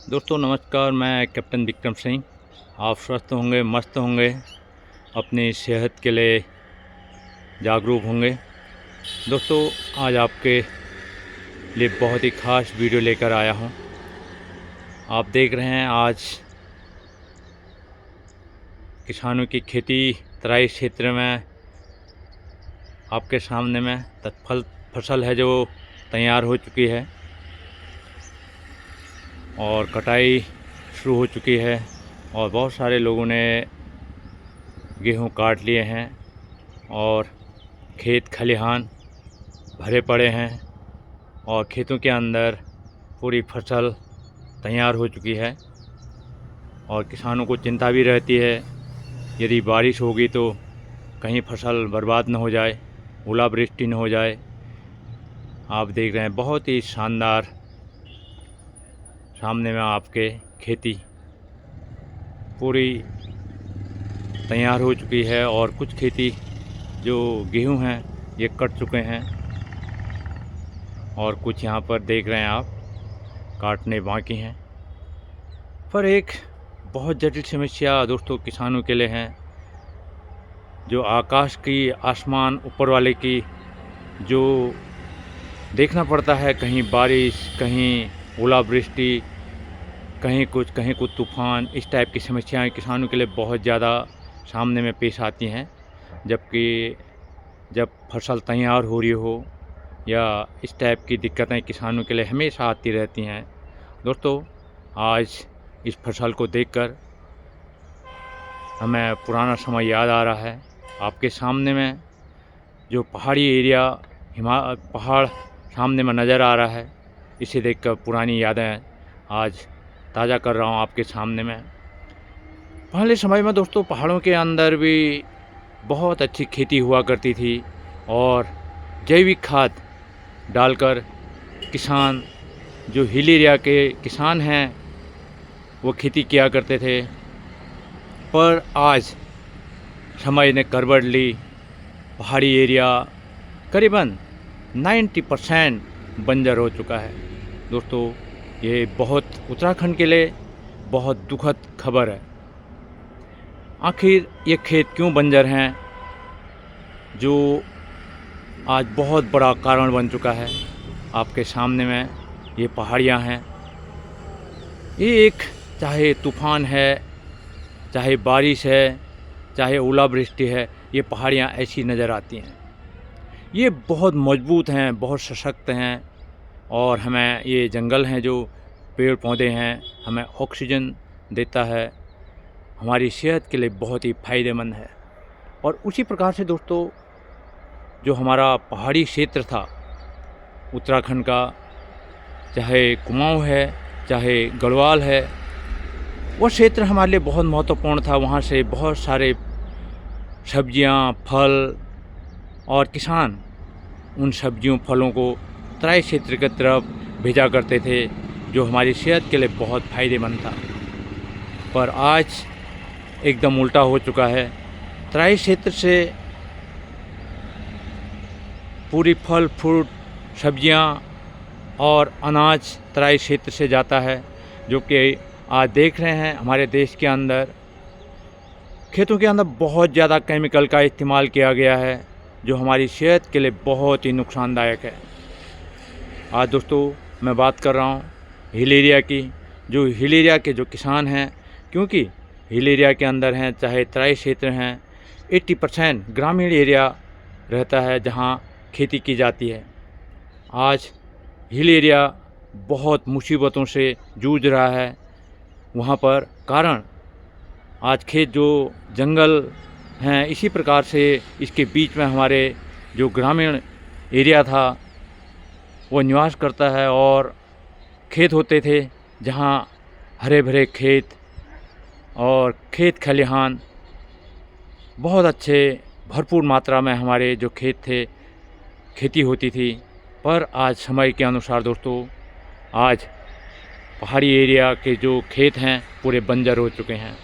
दोस्तों नमस्कार, मैं कैप्टन विक्रम सिंह। आप स्वस्थ होंगे, मस्त होंगे, अपनी सेहत के लिए जागरूक होंगे। दोस्तों आज आपके लिए बहुत ही ख़ास वीडियो लेकर आया हूं। आप देख रहे हैं आज किसानों की खेती तराई क्षेत्र में आपके सामने में फसल है जो तैयार हो चुकी है और कटाई शुरू हो चुकी है और बहुत सारे लोगों ने गेहूं काट लिए हैं और खेत खलिहान भरे पड़े हैं और खेतों के अंदर पूरी फसल तैयार हो चुकी है। और किसानों को चिंता भी रहती है, यदि बारिश होगी तो कहीं फसल बर्बाद न हो जाए, ओलावृष्टि न हो जाए। आप देख रहे हैं बहुत ही शानदार सामने में आपके खेती पूरी तैयार हो चुकी है और कुछ खेती जो गेहूं हैं ये कट चुके हैं और कुछ यहाँ पर देख रहे हैं आप काटने बाकी हैं। पर एक बहुत जटिल समस्या दोस्तों किसानों के लिए है, जो आकाश की, आसमान ऊपर वाले की जो देखना पड़ता है, कहीं बारिश, कहीं ओलावृष्टि, कहीं कुछ तूफ़ान, इस टाइप की समस्याएं किसानों के लिए बहुत ज़्यादा सामने में पेश आती हैं। जबकि जब फसल तैयार हो रही हो या इस टाइप की दिक्कतें किसानों के लिए हमेशा आती रहती हैं। दोस्तों आज इस फसल को देखकर हमें पुराना समय याद आ रहा है। आपके सामने में जो पहाड़ी एरिया, पहाड़ सामने में नज़र आ रहा है, इसे देखकर पुरानी यादें आज ताज़ा कर रहा हूँ आपके सामने में। पहले समय में दोस्तों पहाड़ों के अंदर भी बहुत अच्छी खेती हुआ करती थी और जैविक खाद डालकर किसान, जो हिल एरिया के किसान हैं, वो खेती किया करते थे। पर आज समय ने करवट ली, पहाड़ी एरिया करीबन 90% बंजर हो चुका है। दोस्तों ये बहुत उत्तराखंड के लिए बहुत दुखद खबर है। आखिर ये खेत क्यों बंजर हैं, जो आज बहुत बड़ा कारण बन चुका है। आपके सामने में ये पहाड़ियाँ हैं, ये एक चाहे तूफ़ान है, चाहे बारिश है, चाहे ओलावृष्टि है, ये पहाड़ियाँ ऐसी नज़र आती हैं। ये बहुत मजबूत हैं, बहुत सशक्त हैं और हमें ये जंगल हैं, जो पेड़ पौधे हैं, हमें ऑक्सीजन देता है, हमारी सेहत के लिए बहुत ही फ़ायदेमंद है। और उसी प्रकार से दोस्तों जो हमारा पहाड़ी क्षेत्र था उत्तराखंड का, चाहे कुमाऊं है, चाहे गढ़वाल है, वो क्षेत्र हमारे लिए बहुत महत्वपूर्ण था। वहाँ से बहुत सारे सब्जियां, फल और किसान उन सब्जियों, फलों को तराई क्षेत्र की तरफ भेजा करते थे, जो हमारी सेहत के लिए बहुत फ़ायदेमंद था। पर आज एकदम उल्टा हो चुका है। तराई क्षेत्र से पूरी फल, फ्रूट, सब्जियां और अनाज तराई क्षेत्र से जाता है, जो कि आज देख रहे हैं हमारे देश के अंदर खेतों के अंदर बहुत ज़्यादा केमिकल का इस्तेमाल किया गया है, जो हमारी सेहत के लिए बहुत ही नुकसानदायक है। आज दोस्तों मैं बात कर रहा हूँ हिल एरिया की, जो हिल एरिया के जो किसान हैं, क्योंकि हिल एरिया के अंदर हैं, चाहे तराई क्षेत्र हैं, 80% ग्रामीण एरिया रहता है जहाँ खेती की जाती है। आज हिल एरिया बहुत मुसीबतों से जूझ रहा है। वहाँ पर कारण आज खेत जो जंगल हैं, इसी प्रकार से इसके बीच में हमारे जो ग्रामीण एरिया था वो निवास करता है और खेत होते थे, जहाँ हरे भरे खेत और खेत खलिहान बहुत अच्छे भरपूर मात्रा में हमारे जो खेत थे, खेती होती थी। पर आज समय के अनुसार दोस्तों आज पहाड़ी एरिया के जो खेत हैं पूरे बंजर हो चुके हैं।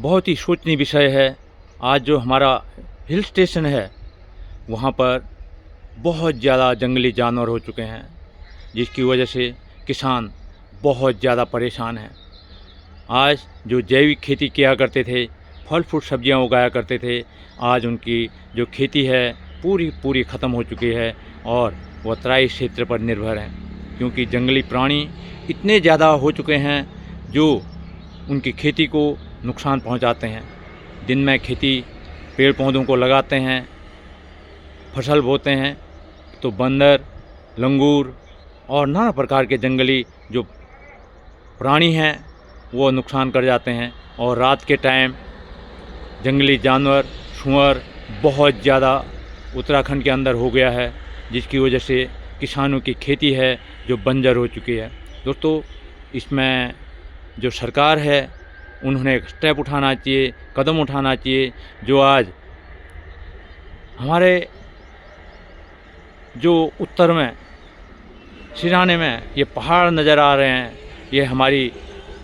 बहुत ही सोचनीय विषय है। आज जो हमारा हिल स्टेशन है, वहाँ पर बहुत ज़्यादा जंगली जानवर हो चुके हैं। जिसकी वजह से किसान बहुत ज़्यादा परेशान हैं। आज जो जैविक खेती किया करते थे, फल फ्रूट सब्जियां उगाया करते थे, आज उनकी जो खेती है पूरी ख़त्म हो चुकी है और वह तराई क्षेत्र पर निर्भर हैं, क्योंकि जंगली प्राणी इतने ज़्यादा हो चुके हैं जो उनकी खेती को नुकसान पहुंचाते हैं। दिन में खेती पेड़ पौधों को लगाते हैं, फसल बोते हैं, तो बंदर, लंगूर और नाना प्रकार के जंगली जो प्राणी हैं वो नुकसान कर जाते हैं। और रात के टाइम जंगली जानवर, सूअर बहुत ज़्यादा उत्तराखंड के अंदर हो गया है, जिसकी वजह से किसानों की खेती है जो बंजर हो चुकी है। दोस्तों, इसमें जो सरकार है उन्होंने एक स्टेप उठाना चाहिए, कदम उठाना चाहिए। जो आज हमारे जो उत्तर में सिराने में ये पहाड़ नज़र आ रहे हैं, ये हमारी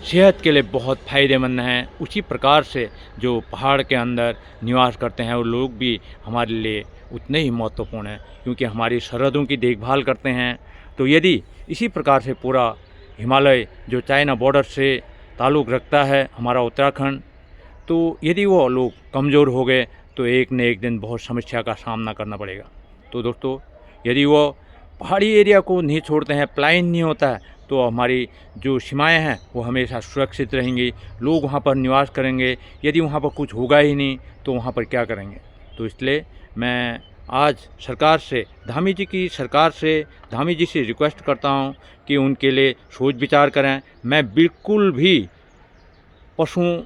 सेहत के लिए बहुत फ़ायदेमंद हैं। उसी प्रकार से जो पहाड़ के अंदर निवास करते हैं वो लोग भी हमारे लिए उतने ही महत्वपूर्ण हैं, क्योंकि हमारी सरहदों की देखभाल करते हैं। तो यदि इसी प्रकार से पूरा हिमालय जो चाइना बॉर्डर से ताल्लुक़ रखता है हमारा उत्तराखंड, तो यदि वो लोग कमज़ोर हो गए तो एक न एक दिन बहुत समस्या का सामना करना पड़ेगा। तो दोस्तों, यदि वो पहाड़ी एरिया को नहीं छोड़ते हैं, पलायन नहीं होता है, तो हमारी जो सीमाएं हैं वो हमेशा सुरक्षित रहेंगी, लोग वहाँ पर निवास करेंगे। यदि वहाँ पर कुछ होगा ही नहीं तो वहाँ पर क्या करेंगे। तो इसलिए मैं आज सरकार से, धामी जी से रिक्वेस्ट करता हूँ कि उनके लिए सोच विचार करें। मैं बिल्कुल भी पशुओं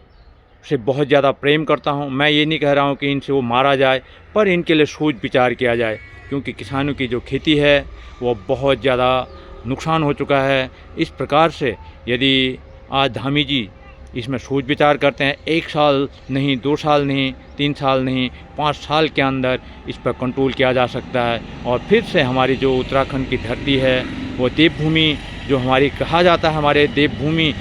से बहुत ज़्यादा प्रेम करता हूँ। मैं ये नहीं कह रहा हूँ कि इनसे वो मारा जाए, पर इनके लिए सोच विचार किया जाए, क्योंकि किसानों की जो खेती है वो बहुत ज़्यादा नुकसान हो चुका है। इस प्रकार से यदि आज धामी जी इसमें सोच विचार करते हैं, 1 साल नहीं, 2 साल नहीं, 3 साल नहीं, 5 साल के अंदर इस पर कंट्रोल किया जा सकता है। और फिर से हमारी जो उत्तराखंड की धरती है वो देवभूमि जो हमारी कहा जाता है, हमारे देवभूमि,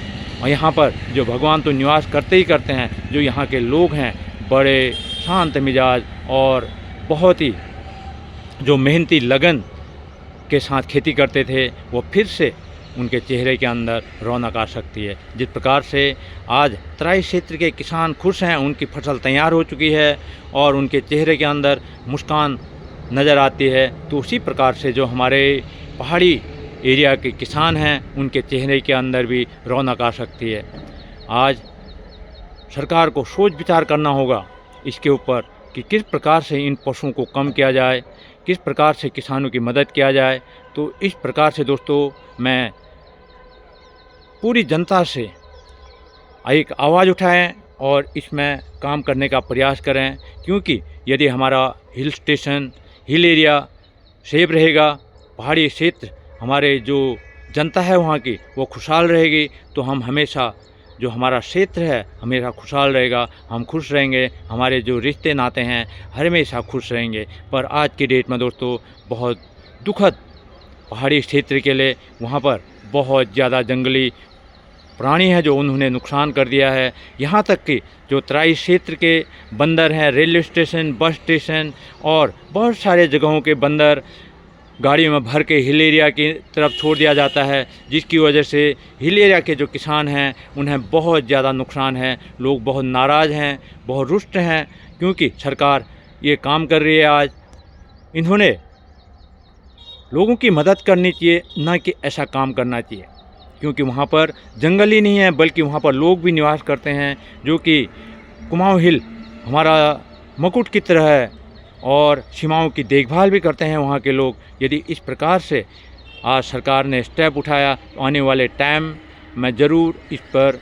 और यहाँ पर जो भगवान तो निवास करते ही करते हैं। जो यहाँ के लोग हैं बड़े शांत मिजाज और बहुत ही जो मेहनती लगन के साथ खेती करते थे, वो फिर से उनके चेहरे के अंदर रौनक आ सकती है। जिस प्रकार से आज तराई क्षेत्र के किसान खुश हैं, उनकी फसल तैयार हो चुकी है और उनके चेहरे के अंदर मुस्कान नज़र आती है, तो उसी प्रकार से जो हमारे पहाड़ी एरिया के किसान हैं उनके चेहरे के अंदर भी रौनक आ सकती है। आज सरकार को सोच विचार करना होगा इसके ऊपर कि किस प्रकार से इन पशुओं को कम किया जाए, किस प्रकार से किसानों की मदद किया जाए। तो इस प्रकार से दोस्तों, मैं पूरी जनता से एक आवाज़ उठाएं और इसमें काम करने का प्रयास करें, क्योंकि यदि हमारा हिल एरिया सेफ रहेगा, पहाड़ी क्षेत्र हमारे जो जनता है वहाँ की वो खुशहाल रहेगी, तो हम हमेशा जो हमारा क्षेत्र है हमेशा खुशहाल रहेगा, हम खुश रहेंगे, हमारे जो रिश्ते नाते हैं हमेशा खुश रहेंगे। पर आज की डेट में दोस्तों बहुत दुखद पहाड़ी क्षेत्र के लिए वहाँ पर बहुत ज़्यादा जंगली प्राणी हैं जो उन्होंने नुकसान कर दिया है। यहाँ तक कि जो तराई क्षेत्र के बंदर हैं, रेलवे स्टेशन, बस स्टेशन और बहुत सारे जगहों के बंदर गाड़ियों में भर के हिल एरिया की तरफ छोड़ दिया जाता है, जिसकी वजह से हिल एरिया के जो किसान हैं उन्हें बहुत ज़्यादा नुकसान है। लोग बहुत नाराज़ हैं, बहुत रुष्ट हैं, क्योंकि सरकार ये काम कर रही है। आज इन्होंने लोगों की मदद करनी चाहिए, ना कि ऐसा काम करना चाहिए, क्योंकि वहाँ पर जंगल ही नहीं है बल्कि वहाँ पर लोग भी निवास करते हैं, जो कि कुमाऊं हिल हमारा मुकुट की तरह है और सीमाओं की देखभाल भी करते हैं वहाँ के लोग। यदि इस प्रकार से आज सरकार ने स्टेप उठाया तो आने वाले टाइम में ज़रूर इस पर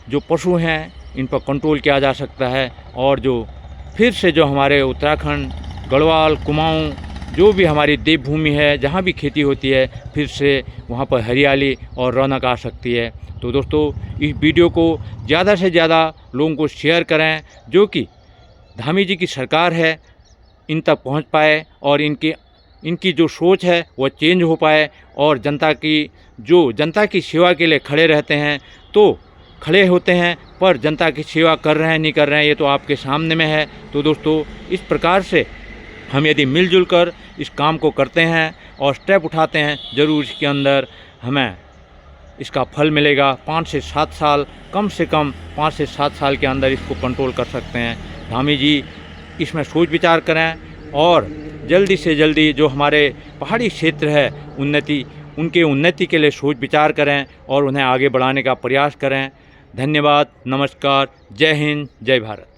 जो पशु हैं इन पर कंट्रोल किया जा सकता है, और जो फिर से जो हमारे उत्तराखंड, गढ़वाल, कुमाऊं, जो भी हमारी देवभूमि है जहाँ भी खेती होती है, फिर से वहाँ पर हरियाली और रौनक आ सकती है। तो दोस्तों, इस वीडियो को ज़्यादा से ज़्यादा लोगों को शेयर करें, जो कि धामी जी की सरकार है इन तक पहुँच पाए और इनकी जो सोच है वो चेंज हो पाए, और जनता की सेवा के लिए खड़े रहते हैं तो खड़े होते हैं, पर जनता की सेवा कर रहे हैं नहीं कर रहे हैं ये तो आपके सामने में है। तो दोस्तों, इस प्रकार से हम यदि मिलजुल कर इस काम को करते हैं और स्टेप उठाते हैं, ज़रूर इसके अंदर हमें इसका फल मिलेगा। 5 से 7 साल, कम से कम 5 से 7 साल के अंदर इसको कंट्रोल कर सकते हैं। धामी जी इसमें सोच विचार करें और जल्दी से जल्दी जो हमारे पहाड़ी क्षेत्र है उनके उन्नति के लिए सोच विचार करें और उन्हें आगे बढ़ाने का प्रयास करें। धन्यवाद, नमस्कार, जय हिंद, जय भारत।